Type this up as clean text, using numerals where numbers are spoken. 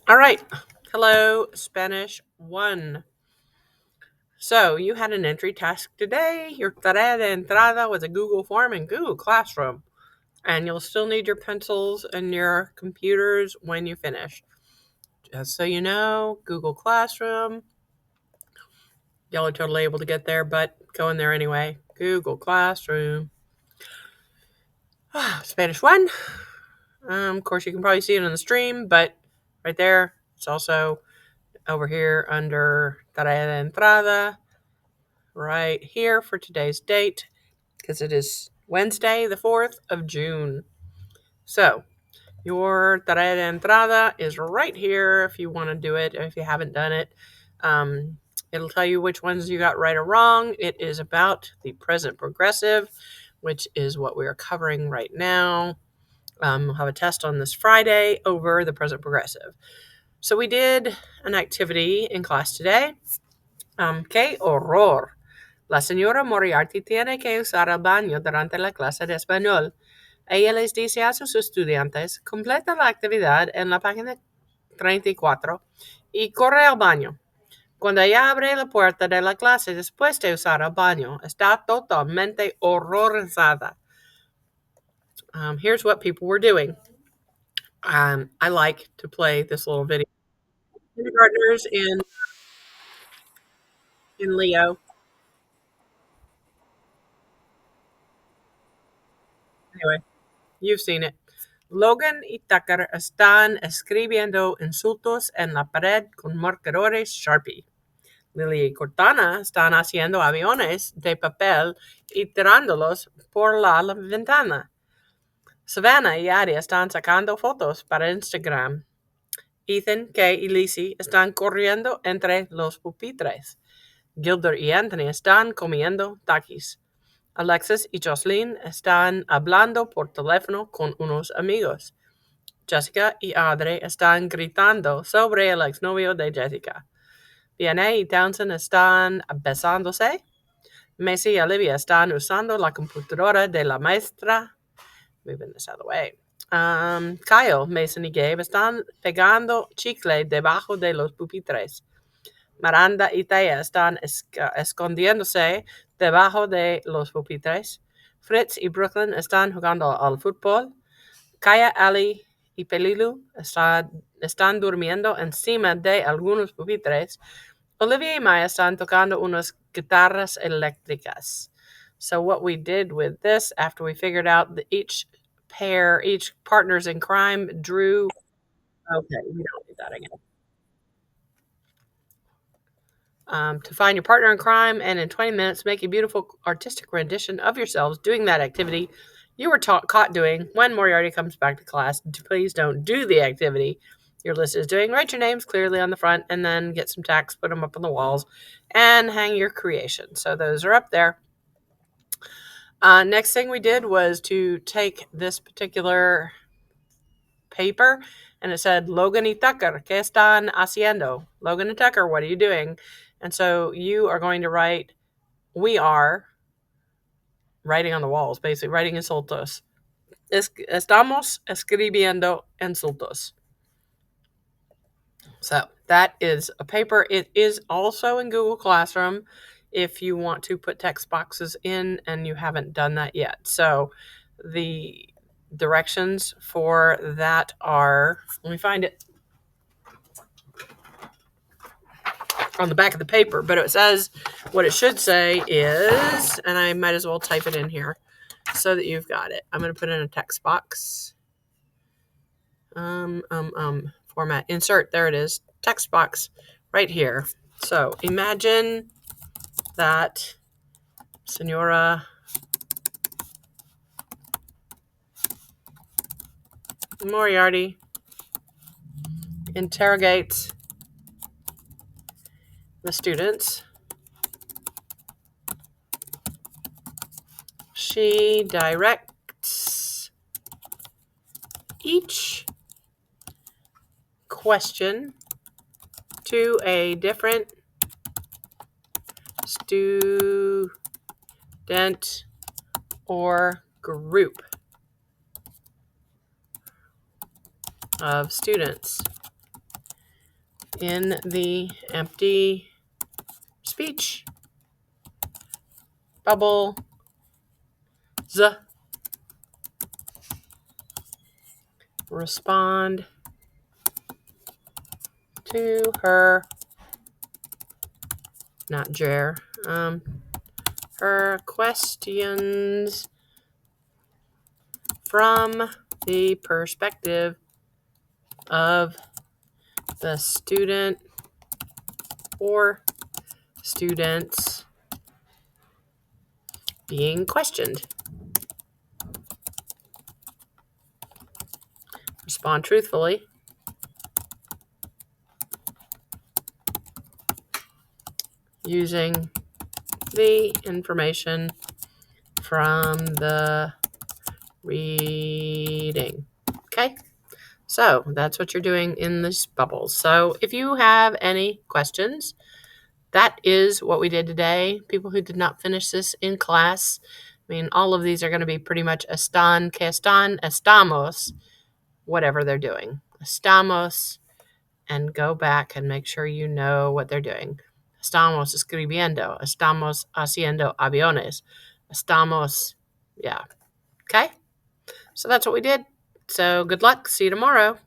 All right. Hello, Spanish 1. So, you had an entry task today. Your tarea de entrada was a Google form in Google Classroom. And you'll still need your pencils and your computers when you finish. Just so you know, Google Classroom, y'all are totally able to get there, but go in there anyway. Google Classroom. Spanish 1. Of course, you can probably see it on the stream, but right there, it's also over here under tarea de entrada. Right here for today's date because it is Wednesday, the 4th of June. So, your tarea de entrada is right here if you want to do it, if you haven't done it. It'll tell you which ones you got right or wrong. It is about the present progressive, which is what we are covering right now. We'll have a test on this Friday over the present progressive. So, we did an activity in class today. Que horror. La señora Moriarty tiene que usar el baño durante la clase de español. Ella les dice a sus estudiantes, completa la actividad en la página 34 y corre al baño. Cuando ella abre la puerta de la clase después de usar el baño, está totalmente horrorizada. Here's what people were doing. I like to play this little video. Kindergartners in Leo. Anyway, you've seen it. Logan y Tucker están escribiendo insultos en la pared con marcadores Sharpie. Lily y Cortana están haciendo aviones de papel y tirándolos por la ventana. Savannah y Addie están sacando fotos para Instagram. Ethan, Kay y Lizzie están corriendo entre los pupitres. Gilbert y Anthony están comiendo takis. Alexis y Jocelyn están hablando por teléfono con unos amigos. Jessica y Audrey están gritando sobre el exnovio de Jessica. Vianney y Townsend están besándose. Macy y Olivia están usando la computadora de la maestra. Moving this out of the way. Kyle, Mason y Gabe están pegando chicle debajo de los pupitres. Miranda y Thea están escondiéndose debajo de los pupitres. Fritz y Brooklyn están jugando al fútbol. Kaya, Ali y Pelilu están durmiendo encima de algunos pupitres. Olivia y Maya están tocando unas guitarras eléctricas. So what we did with this, after we figured out that each partners in crime drew. Okay, we don't need that again. To find your partner in crime and in 20 minutes make a beautiful artistic rendition of yourselves doing that activity you were caught doing when Moriarty comes back to class. Please don't do the activity your list is doing. Write your names clearly on the front and then get some tacks, put them up on the walls, and hang your creation. So those are up there. Next thing we did was to take this particular paper and it said, Logan y Tucker, ¿qué están haciendo? Logan and Tucker, what are you doing? And so you are going to write, we are writing on the walls, basically writing insultos. Estamos escribiendo insultos. So that is a paper. It is also in Google Classroom if you want to put text boxes in and you haven't done that yet. So the directions for that are, let me find it, on the back of the paper, but it says what it should say is, and I might as well type it in here so that you've got it. I'm going to put in a text box. Format, insert, there it is, text box right here. So imagine that Senora Moriarty interrogates the students. She directs each question to a different student or group of students. in the empty speech bubble. Respond to her, not Jer, her questions from the perspective of the student or students being questioned. Respond truthfully. Using the information from the reading. Okay, so that's what you're doing in this bubble. So if you have any questions, that is what we did today. People who did not finish this in class, I mean, all of these are going to be pretty much están, que están, estamos, whatever they're doing. Estamos, and go back and make sure you know what they're doing. Estamos escribiendo. Estamos haciendo aviones. Estamos, yeah. Okay? So that's what we did. So good luck. See you tomorrow.